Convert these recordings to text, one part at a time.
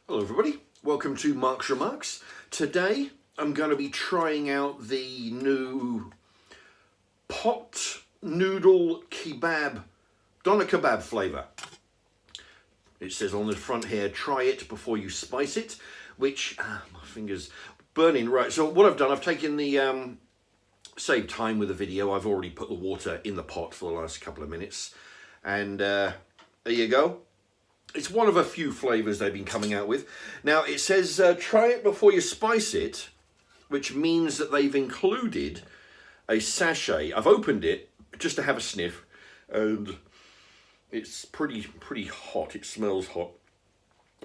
Hello everybody, welcome to Mark's Remarks. Today I'm going to be trying out the new pot noodle kebab, doner kebab flavour. It says on the front here, try it before you spice it, which, my finger's burning. Right, so what I've done, I've taken the, save time with the video, I've already put the water in the pot for the last couple of minutes. And there you go. It's one of a few flavours they've been coming out with. Now, it says try it before you spice it, which means that they've included a sachet. I've opened it just to have a sniff, and it's pretty hot. It smells hot,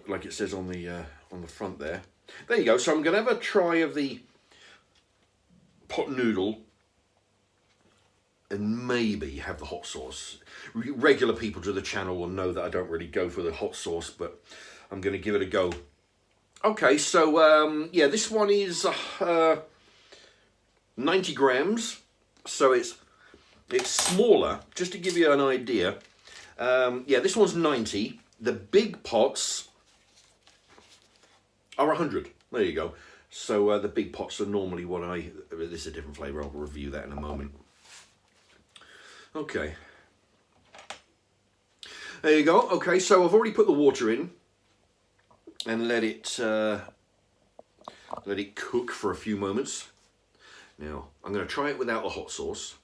like it says on the front there. There you go. So I'm going to have a try of the pot noodle and maybe have the hot sauce. Regular people to the channel will know that I don't really go for the hot sauce, but I'm going to give it a go. Okay, so yeah, this one is 90 grams, so it's smaller. Just to give you an idea, yeah, this one's 90. The big pots are 100. There you go. So the big pots are normally what this is a different flavour. I'll review that in a moment. Okay. There you go. Okay, so I've already put the water in and let it cook for a few moments. Now, I'm going to try it without the hot sauce.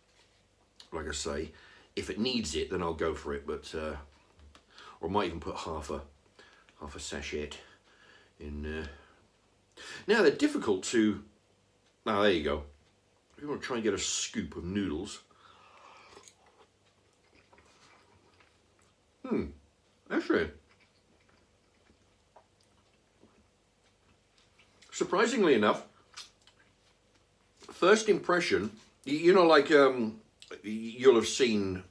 Like I say, if it needs it, then I'll go for it. But or I might even put half a sachet in. Now they're difficult to. Now there you go. If you want to try and get a scoop of noodles. Actually, surprisingly enough, first impression, you know, like you'll have seen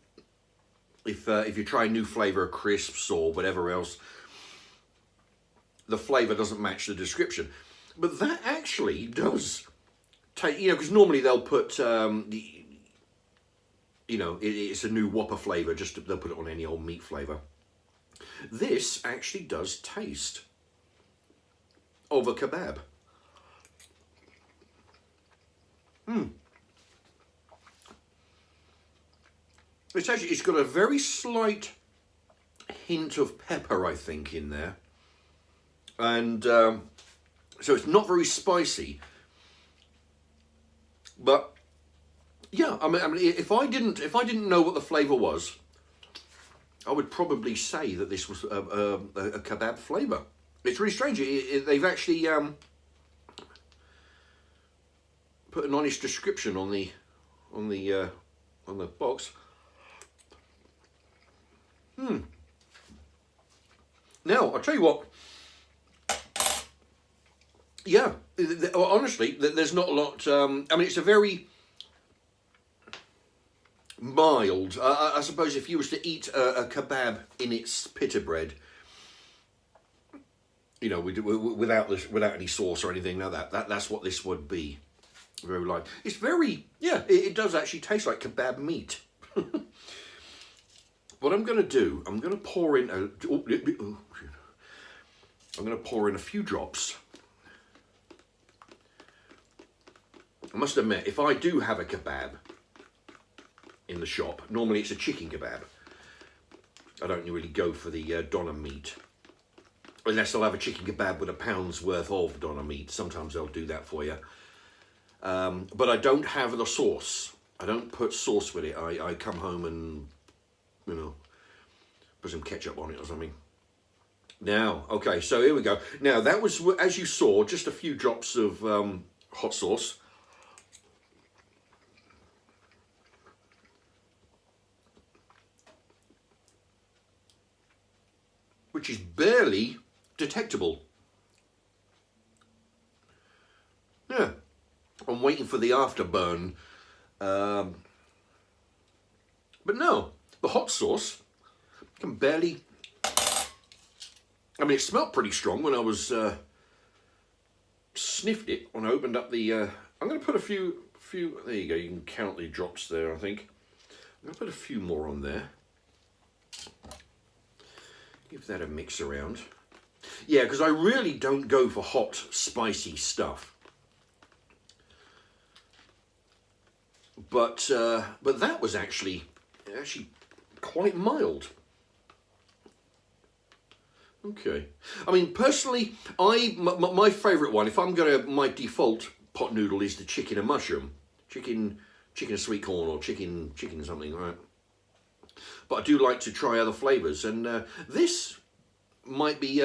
if you try a new flavour of crisps or whatever else, the flavour doesn't match the description, but that actually does take, you know, because normally they'll put you know, it's a new Whopper flavour, just they'll put it on any old meat flavour. This actually does taste of a kebab. It's got a very slight hint of pepper, I think, in there. And so it's not very spicy. But yeah, I mean, if I didn't know what the flavour was, I would probably say that this was a kebab flavour. It's really strange. They've actually put an honest description on the box. Now I'll tell you what. Yeah, honestly, there's not a lot. I mean, it's a very mild. I suppose if you was to eat a kebab in its pita bread, you know, without any sauce or anything like that, that's what this would be. Very light. It's very, yeah, it does actually taste like kebab meat. What I'm going to do, I'm going to pour in I'm going to pour in a few drops. I must admit, if I do have a kebab in the shop, normally it's a chicken kebab. I don't really go for the doner meat, unless I'll have a chicken kebab with a pound's worth of doner meat. Sometimes they'll do that for you, but I don't have the sauce. I don't put sauce with it. I come home and, you know, put some ketchup on it or something. Now, okay, so here we go. Now that was, as you saw, just a few drops of hot sauce. Which is barely detectable. Yeah, I'm waiting for the afterburn. But no, the hot sauce can barely. I mean, it smelled pretty strong when I was sniffed it when I opened up the. I'm going to put a few. There you go. You can count the drops there. I think I'm going to put a few more on there. Give that a mix around. Yeah, because I really don't go for hot, spicy stuff. But that was actually quite mild. Okay. I mean, personally, my favourite one, if I'm gonna, my default pot noodle is the chicken and mushroom, chicken and sweet corn, or chicken something, right? But I do like to try other flavours, and this might be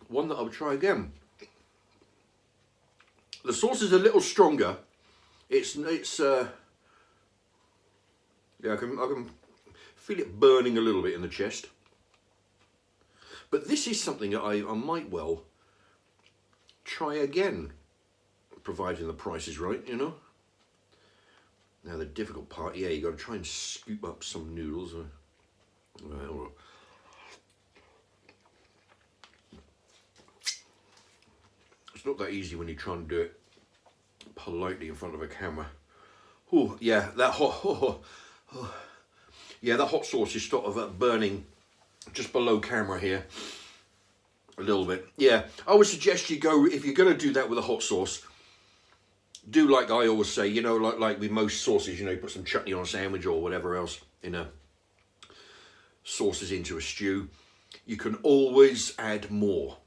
one that I would try again. The sauce is a little stronger. It's yeah, I can feel it burning a little bit in the chest. But this is something that I might well try again, providing the price is right, you know. Now the difficult part, yeah, you got to try and scoop up some noodles. Right, it's not that easy when you're trying to do it politely in front of a camera. Oh yeah, that hot, yeah, that hot sauce is sort of burning just below camera here a little bit. Yeah, I would suggest you go, if you're going to do that with a hot sauce, do like I always say, you know, like with most sauces, you know, you put some chutney on a sandwich or whatever else in a sauces into a stew. You can always add more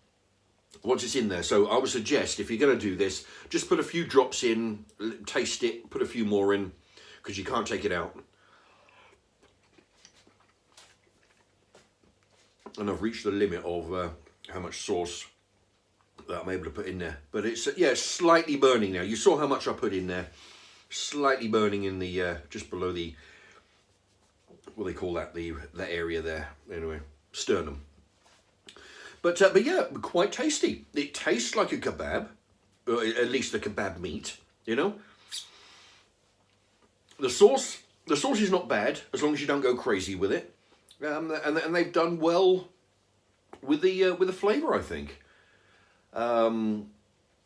once it's in there. So I would suggest, if you're going to do this, just put a few drops in, taste it, put a few more in, because you can't take it out. And I've reached the limit of how much sauce that I'm able to put in there. But it's, yeah, it's slightly burning now. You saw how much I put in there. Slightly burning in the, just below the, what do they call that, that area there. Anyway, sternum. But yeah, quite tasty. It tastes like a kebab, or at least the kebab meat, you know. The sauce is not bad, as long as you don't go crazy with it. And they've done well with the flavour, I think. I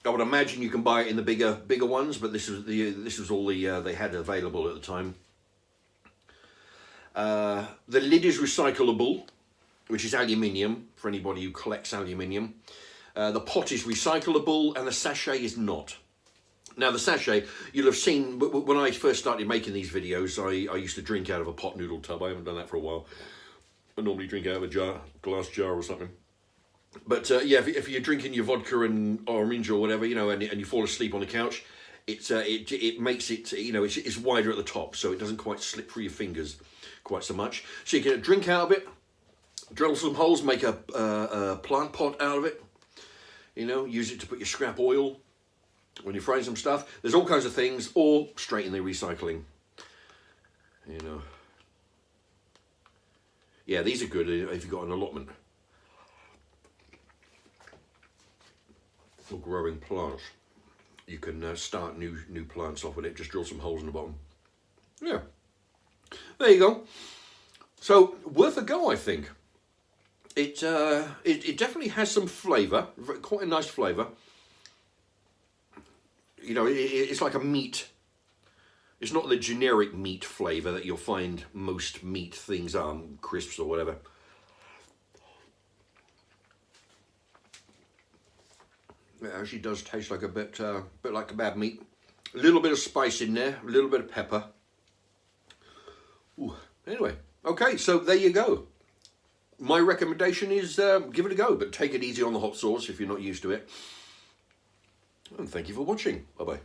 would imagine you can buy it in the bigger ones, but this was all they had available at the time. The lid is recyclable, which is aluminium for anybody who collects aluminium. The pot is recyclable, and the sachet is not. Now the sachet, you'll have seen, when I first started making these videos, I used to drink out of a pot noodle tub. I haven't done that for a while. I normally drink out of a glass jar or something. But yeah, if you're drinking your vodka and orange or whatever, you know, and you fall asleep on the couch, it makes it, you know, it's wider at the top, so it doesn't quite slip through your fingers quite so much. So you can drink out of it, drill some holes, make a plant pot out of it. You know, use it to put your scrap oil when you're frying some stuff. There's all kinds of things, or straight in the recycling. You know. Yeah, these are good if you've got an allotment. For growing plants. You can start new plants off with it. Just drill some holes in the bottom. Yeah. There you go. So, worth a go, I think. It definitely has some flavour. Quite a nice flavour. You know, it's like a meat. It's not the generic meat flavour that you'll find most meat things are, crisps or whatever. It actually does taste like a bit like kebab meat. A little bit of spice in there, a little bit of pepper. Ooh. Anyway, okay, so there you go. My recommendation is give it a go, but take it easy on the hot sauce if you're not used to it. And thank you for watching. Bye-bye.